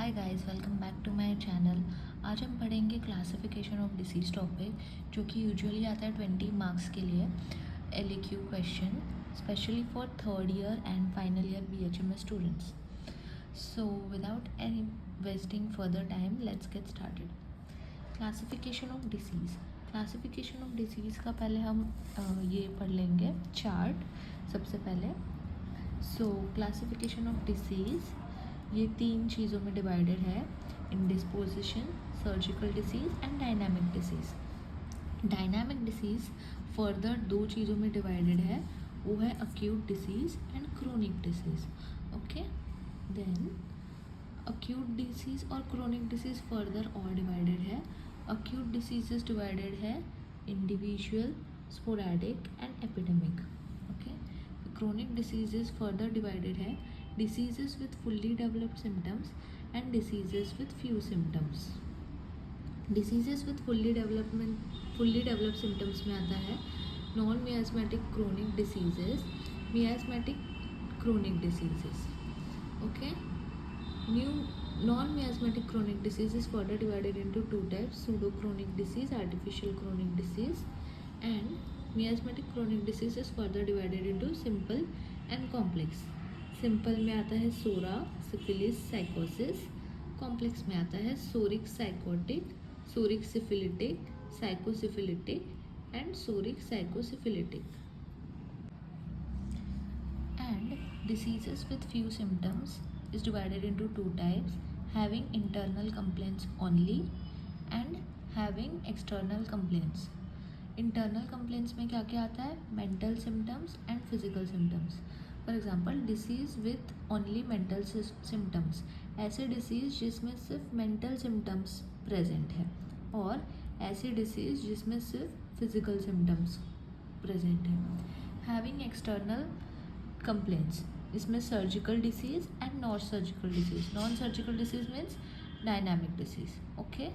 Hi guys, welcome back to my channel. आज हम पढ़ेंगे क्लासिफिकेशन ऑफ डिसीज़ टॉपिक, जो कि यूजुअली आता है 20 मार्क्स के लिए LAQ question, specially for third year and final year BHMS students. So without any wasting further time, let's get started. Classification of disease. Classification of disease का पहले हम ये पढ़ लेंगे चार्ट सबसे पहले। सो क्लासिफिकेशन ऑफ डिसीज़ ये 3 चीज़ों में डिवाइडेड है: indisposition, surgical disease and dynamic disease. Dynamic disease further 2 चीज़ों में डिवाइडेड है, वो है acute disease and chronic disease. Okay, then acute disease और क्रोनिक डिसीज़ फर्दर और डिवाइडेड है। अक्यूट डिसीज़ डिवाइडेड है individual, sporadic and epidemic. Okay, chronic disease further divided है diseases with fully developed symptoms and diseases with few symptoms. Diseases with fully developed symptoms में आता है non miasmatic chronic diseases, miasmatic chronic diseases. Okay, new non miasmatic chronic disease is further divided into 2 types: pseudo chronic disease, artificial chronic disease, and miasmatic chronic disease is further divided into simple and complex. Simple में आता है सोरा, syphilis, साइकोसिस। Complex में आता है psoric sycotic, psoric syphilitic, sycosyphilitic and psoric sycosyphilitic. And diseases with few symptoms is divided into 2 types: having internal complaints only and having external complaints. Internal complaints में क्या क्या आता है? Mental symptoms and physical symptoms. For example, disease with only mental symptoms, ऐसे disease जिसमें सिर्फ mental symptoms present है, और ऐसी डिसीज़ जिसमें सिर्फ फिजिकल सिम्टम्स प्रेजेंट है। हैविंग एक्सटर्नल कंप्लेंट्स, इसमें surgical disease and non surgical disease. Non surgical disease means dynamic disease. Okay,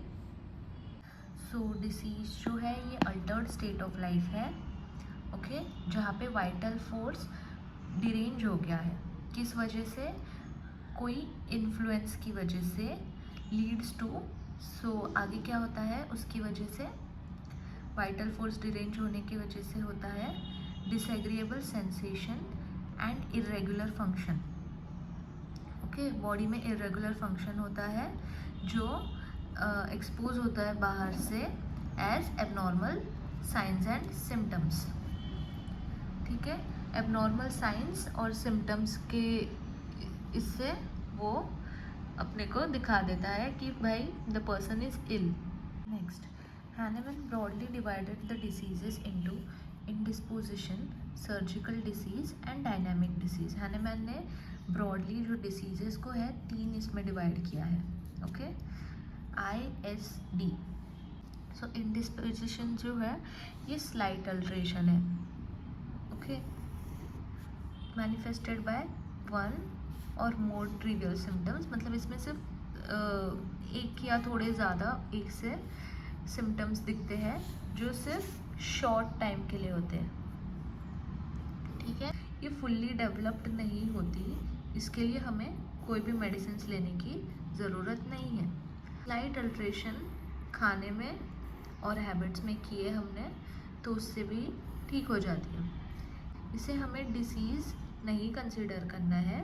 so disease जो है ये अल्टर्ड स्टेट ऑफ लाइफ है। ओके, जहाँ पे वाइटल फोर्स डिरेंज हो गया है। किस वजह से? कोई इन्फ्लुएंस की वजह से लीड्स टू। सो आगे क्या होता है उसकी वजह से? वाइटल फोर्स डिरेंज होने की वजह से होता है disagreeable sensation and irregular function. Okay, body में इरेगुलर फंक्शन होता है जो एक्सपोज होता है बाहर से as abnormal signs and symptoms. ठीक है, एबनॉर्मल साइंस और सिम्टम्स के इससे वो अपने को दिखा देता है कि भाई the person is ill. Next, Hahnemann broadly divided the diseases into indisposition, surgical disease and dynamic disease. Hahnemann ने ब्रॉडली जो डिसीजेस को है 3 इसमें डिवाइड किया है। Okay, ISD। सो इंडिस्पोजिशन जो है ये स्लाइट अल्ट्रेशन है। ओके, मैनिफेस्टेड बाय 1 और मोर ट्रिवियल सिम्टम्स, मतलब इसमें सिर्फ एक या थोड़े ज़्यादा एक से सिम्टम्स दिखते हैं जो सिर्फ शॉर्ट टाइम के लिए होते हैं। ठीक है, ये फुल्ली डेवलप्ड नहीं होती, इसके लिए हमें कोई भी मेडिसिन लेने की ज़रूरत नहीं है। स्लाइट अल्ट्रेशन खाने में और हैबिट्स में किए हमने तो उससे भी ठीक हो जाती है। इसे हमें डिसीज़ नहीं कंसिडर करना है,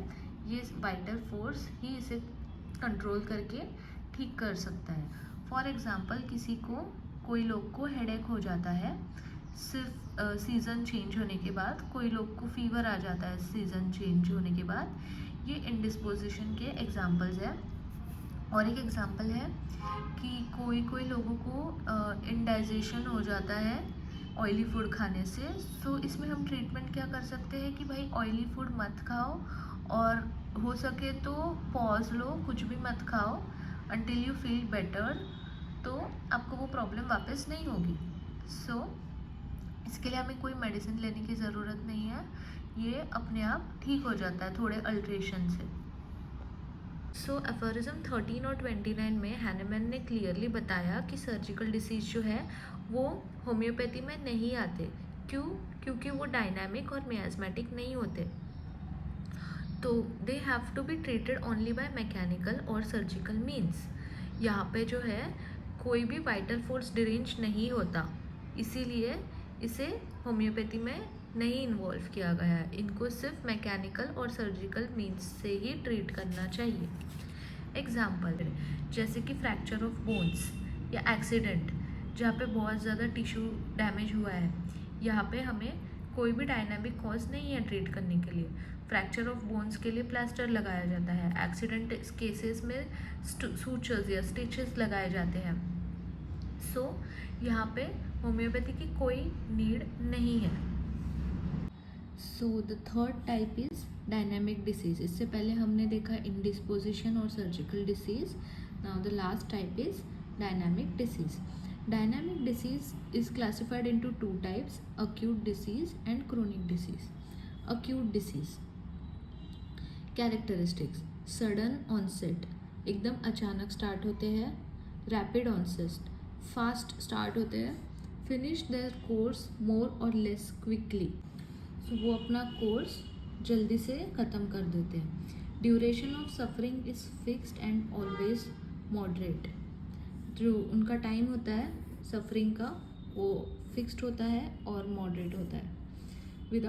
ये वाइटल फोर्स ही इसे कंट्रोल करके ठीक कर सकता है। फॉर एग्ज़ाम्पल, कोई लोग को हेडेक हो जाता है सिर्फ सीज़न चेंज होने के बाद, कोई लोग को फीवर आ जाता है सीज़न चेंज होने के बाद। ये इंडिस्पोजिशन के एग्जाम्पल्स हैं। और एक एग्ज़ाम्पल है कि कोई लोगों को इंडाइजेशन हो जाता है ऑयली फूड खाने से। सो इसमें हम ट्रीटमेंट क्या कर सकते हैं कि भाई ऑयली फूड मत खाओ, और हो सके तो पॉज लो, कुछ भी मत खाओ अंटिल यू फील बेटर, तो आपको वो प्रॉब्लम वापस नहीं होगी। सो इसके लिए हमें कोई मेडिसिन लेने की ज़रूरत नहीं है, ये अपने आप ठीक हो जाता है थोड़े अल्ट्रेशन से। सो एफोरिज्म 13 और 29 में हैनेमन ने क्लियरली बताया कि सर्जिकल डिसीज़ जो है वो होम्योपैथी में नहीं आते। क्यों? क्योंकि वो डायनामिक और मियास्मेटिक नहीं होते। तो they have to be treated only by mechanical और सर्जिकल मीन्स। यहाँ पे जो है कोई भी वाइटल फोर्स डिरेंज नहीं होता, इसीलिए इसे होम्योपैथी में नहीं इन्वॉल्व किया गया है। इनको सिर्फ मैकेनिकल और सर्जिकल मीन्स से ही ट्रीट करना चाहिए। एग्जाम्पल जैसे कि फ्रैक्चर ऑफ बोन्स या एक्सीडेंट जहाँ पे बहुत ज़्यादा टिश्यू डैमेज हुआ है, यहाँ पे हमें कोई भी डायनामिक कॉज नहीं है ट्रीट करने के लिए। फ्रैक्चर ऑफ बोन्स के लिए प्लास्टर लगाया जाता है, एक्सीडेंट केसेस में सूचर्स या स्टिचेस लगाए जाते हैं। सो यहाँ पे होम्योपैथी की कोई नीड नहीं है। So the third type is dynamic disease. इससे पहले हमने देखा इंडिस्पोजिशन और surgical disease. Now the last type is dynamic disease. Dynamic disease is classified into two types, acute disease and chronic disease. Acute disease characteristics: sudden onset, एकदम अचानक start होते हैं, rapid onset, fast start होते हैं, finish there course मोर और less quickly, सो वो अपना course जल्दी से ख़त्म कर देते हैं। Duration of suffering is fixed and always moderate, जो उनका टाइम होता है सफरिंग का वो फिक्स्ड होता है और मॉडरेट होता है।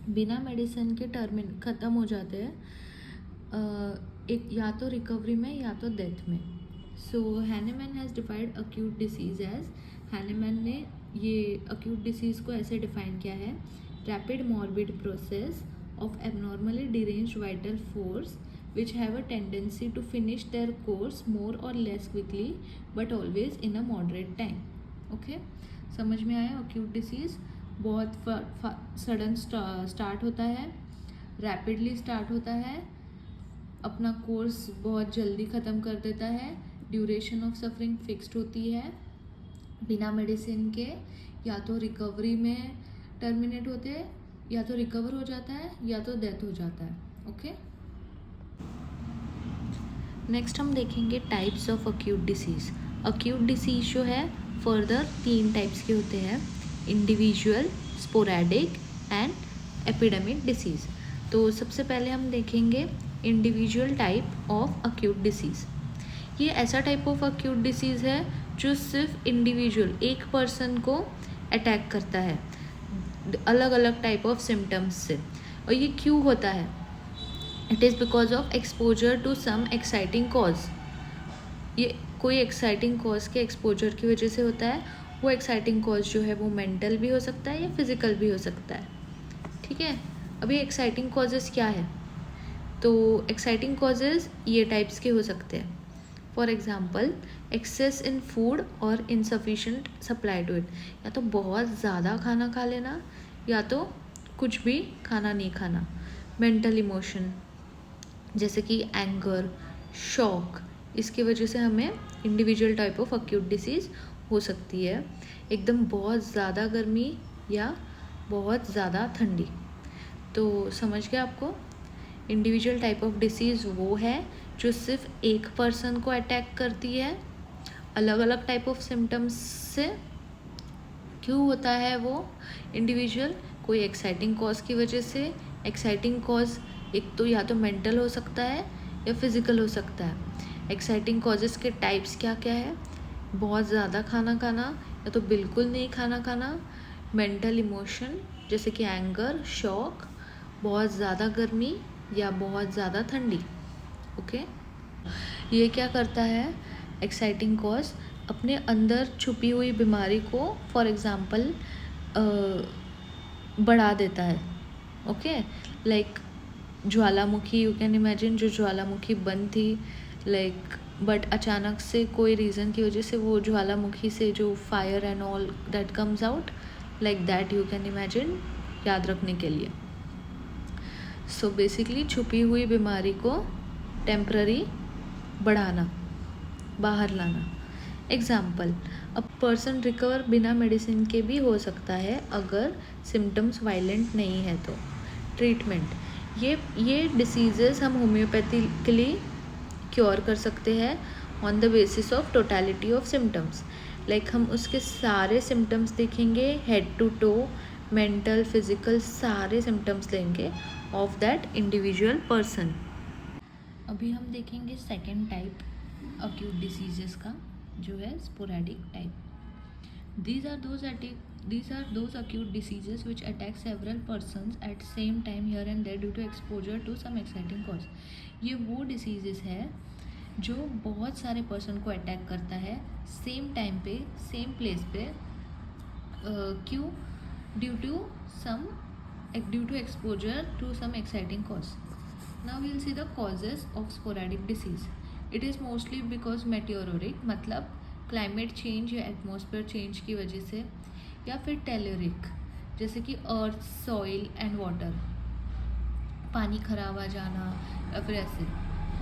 बिना मेडिसिन के टर्मिन ख़त्म हो जाते हैं, एक या तो रिकवरी में या तो डेथ में। So Hahnemann has defined acute disease as, Hahnemann ने ये अक्यूट डिसीज़ को ऐसे डिफाइन किया है: rapid morbid process of abnormally deranged vital force which have a tendency to finish their course more or less quickly but always in a moderate time. Okay, समझ में आया? acute disease बहुत sudden start होता है, rapidly start होता है, अपना course बहुत जल्दी ख़त्म कर देता है, ड्यूरेशन ऑफ सफरिंग फिक्स्ड होती है, बिना मेडिसिन के या तो रिकवरी में टर्मिनेट होते हैं, या तो रिकवर हो जाता है या तो डेथ हो जाता है। ओके, नेक्स्ट हम देखेंगे types of acute disease. Acute disease जो है फर्दर 3 टाइप्स के होते हैं: individual, sporadic and epidemic disease. तो सबसे पहले हम देखेंगे individual type of acute disease. ये ऐसा टाइप ऑफ अक्यूट डिसीज़ है जो सिर्फ इंडिविजुअल एक पर्सन को अटैक करता है अलग अलग टाइप ऑफ सिम्टम्स से। और ये क्यों होता है? It is because of exposure to some exciting cause. ये कोई एक्साइटिंग कॉज के एक्सपोजर की वजह से होता है। वो एक्साइटिंग कॉज जो है वो मेंटल भी हो सकता है या फिजिकल भी हो सकता है। ठीक है, अभी एक्साइटिंग कॉजेज़ क्या है? तो एक्साइटिंग कॉजेज़ ये टाइप्स के हो सकते हैं। For example, excess in food और इनसफिशेंट सप्लाई टू इट, या तो बहुत ज़्यादा खाना खा लेना या तो कुछ भी खाना नहीं खाना। मेंटल इमोशन जैसे कि एंगर, शॉक, इसकी वजह से हमें individual type of acute disease हो सकती है। एकदम बहुत ज़्यादा गर्मी या बहुत ज़्यादा ठंडी। तो समझ गए आपको? इंडिविजुअल टाइप ऑफ डिसीज़ वो है जो सिर्फ एक पर्सन को अटैक करती है अलग अलग टाइप ऑफ सिम्टम्स से। क्यों होता है वो इंडिविजुअल? कोई एक्साइटिंग कॉज की वजह से। एक्साइटिंग कॉज एक तो या तो मेंटल हो सकता है या फिज़िकल हो सकता है। एक्साइटिंग कॉजेज़ के टाइप्स क्या क्या है? बहुत ज़्यादा खाना खाना या तो बिल्कुल नहीं खाना खाना, मेंटल इमोशन जैसे कि एंगर, शॉक, बहुत ज़्यादा गर्मी या बहुत ज़्यादा ठंडी। ओके, ये क्या करता है? एक्साइटिंग कॉज अपने अंदर छुपी हुई बीमारी को फॉर एग्ज़ाम्पल बढ़ा देता है। Okay, like Jwalamukhi, you can imagine, जो ज्वालामुखी बंद थी लाइक बट अचानक से कोई रीज़न की वजह से वो ज्वालामुखी से जो fire and all that comes out, like that you can imagine, याद रखने के लिए। सो बेसिकली छुपी हुई बीमारी को टेम्पररी बढ़ाना, बाहर लाना। एग्जाम्पल, अ पर्सन रिकवर बिना मेडिसिन के भी हो सकता है अगर सिम्टम्स वायलेंट नहीं है तो। ट्रीटमेंट, ये डिसीज़ेस हम होम्योपैथिकली क्योर कर सकते हैं on the basis of totality of symptoms. Like हम उसके सारे सिम्टम्स देखेंगे, head to toe, mental, physical, सारे सिम्टम्स लेंगे of that individual person. अभी हम देखेंगे सेकेंड टाइप acute diseases का, जो है sporadic type. These are those acute diseases which attack several persons at same time here and there due to exposure to some exciting cause. ये वो diseases है जो बहुत सारे पर्सन को अटैक करता है सेम टाइम पे सेम प्लेस पे. क्यों? Due to exposure to some exciting cause. Now we will see the causes of sporadic disease. It is mostly because meteoric, मतलब क्लाइमेट चेंज या एटमॉस्फेयर चेंज की वजह से, या फिर टेलोरिक जैसे कि अर्थ, सॉइल एंड वाटर, पानी खराब आ जाना या फिर ऐसे.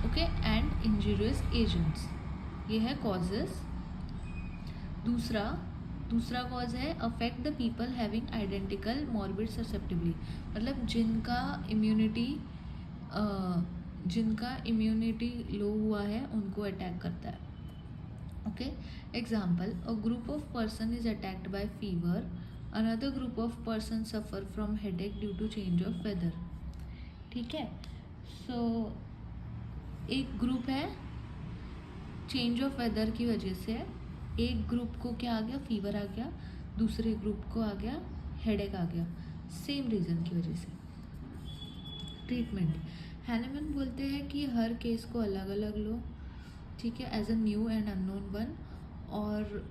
Okay, and injurious agents. ये है कॉजेज. दूसरा कॉज है affect the people having identical morbid susceptibility, मतलब जिनका इम्यूनिटी लो हुआ है उनको अटैक करता है. Okay, example, a group of person is attacked by fever, another group of person suffer from headache due to change of weather. ठीक है, सो एक ग्रुप है चेंज ऑफ वेदर की वजह से, एक ग्रुप को क्या आ गया, फीवर आ गया, दूसरे ग्रुप को आ गया हेडेक आ गया, सेम रीज़न की वजह से. ट्रीटमेंट, हैनेमन बोलते हैं कि हर केस को अलग अलग लो, ठीक है, as a new and unknown one. और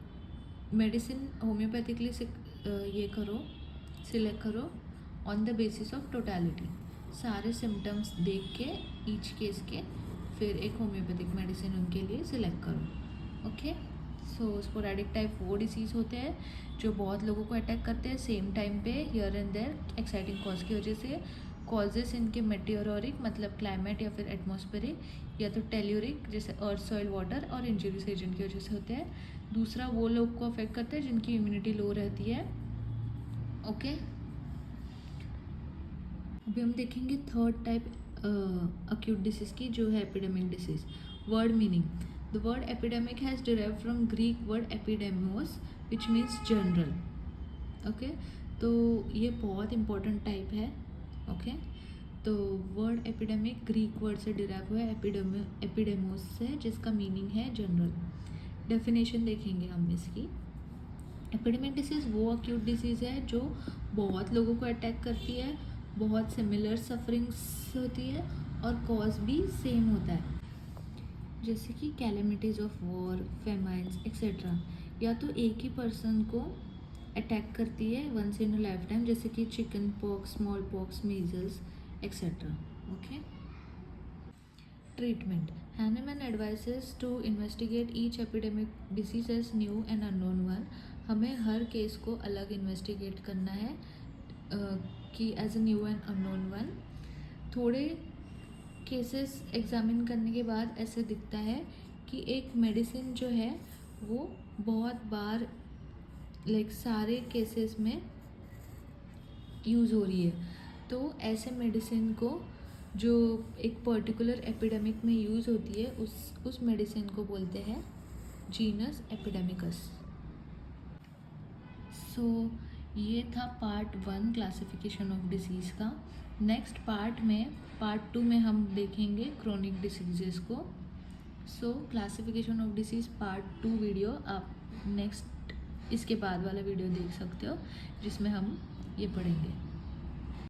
मेडिसिन होम्योपैथिकली ये करो, सिलेक्ट करो on the basis of totality, सारे सिम्टम्स देख के ईच केस के फिर एक होम्योपैथिक मेडिसिन उनके लिए सिलेक्ट करो. ओके, सो स्पोरेडिक टाइप वो डिसीज़ होते हैं जो बहुत लोगों को अटैक करते हैं सेम टाइम पे here and there exciting cause की वजह से. कॉजेस इनके मेटियोरिक मतलब क्लाइमेट या फिर एटमॉस्फेरिक, या तो टेल्यूरिक जैसे अर्थ, सॉइल, वाटर, और इंजूरियस एजेंट की वजह से होते हैं. दूसरा वो लोग को अफेक्ट करते हैं जिनकी इम्यूनिटी लो रहती है. ओके, अभी हम देखेंगे थर्ड टाइप acute disease की, जो है epidemic disease. Word meaning, the word epidemic has derived from Greek word epidemios which means general. Okay, तो ये बहुत important type है. Okay, तो word epidemic ग्रीक वर्ड से डिराइव हुआ है एपिडेमोस से, जिसका मीनिंग है जनरल. डेफिनेशन देखेंगे हम इसकी. एपिडेमिक डिसीज़ वो अक्यूट डिसीज़ है जो बहुत लोगों को अटैक करती है, बहुत सिमिलर सफरिंग्स होती है और कॉज भी सेम होता है, जैसे कि calamities of war, famines etcetera. या तो एक ही पर्सन को अटैक करती है once in a lifetime, जैसे कि chicken pox, small pox, measles etcetera. Okay, treatment, Hahnemann advises to investigate each epidemic disease as new and unknown one. हमें हर केस को अलग इन्वेस्टिगेट करना है कि as a new and unknown one. थोड़े केसेस एग्जामिन करने के बाद ऐसे दिखता है कि एक मेडिसिन जो है वो बहुत बार सारे केसेस में यूज़ हो रही है. तो ऐसे मेडिसिन को जो एक पर्टिकुलर एपिडेमिक में यूज़ होती है उस मेडिसिन को बोलते हैं जीनस एपिडेमिकस. सो ये था पार्ट 1 क्लासिफिकेशन ऑफ डिसीज़ का. नेक्स्ट पार्ट 2 में हम देखेंगे क्रोनिक डिसीजेस को. सो classification of disease part 2 video आप नेक्स्ट इसके बाद वाला वीडियो देख सकते हो, जिसमें हम ये पढ़ेंगे.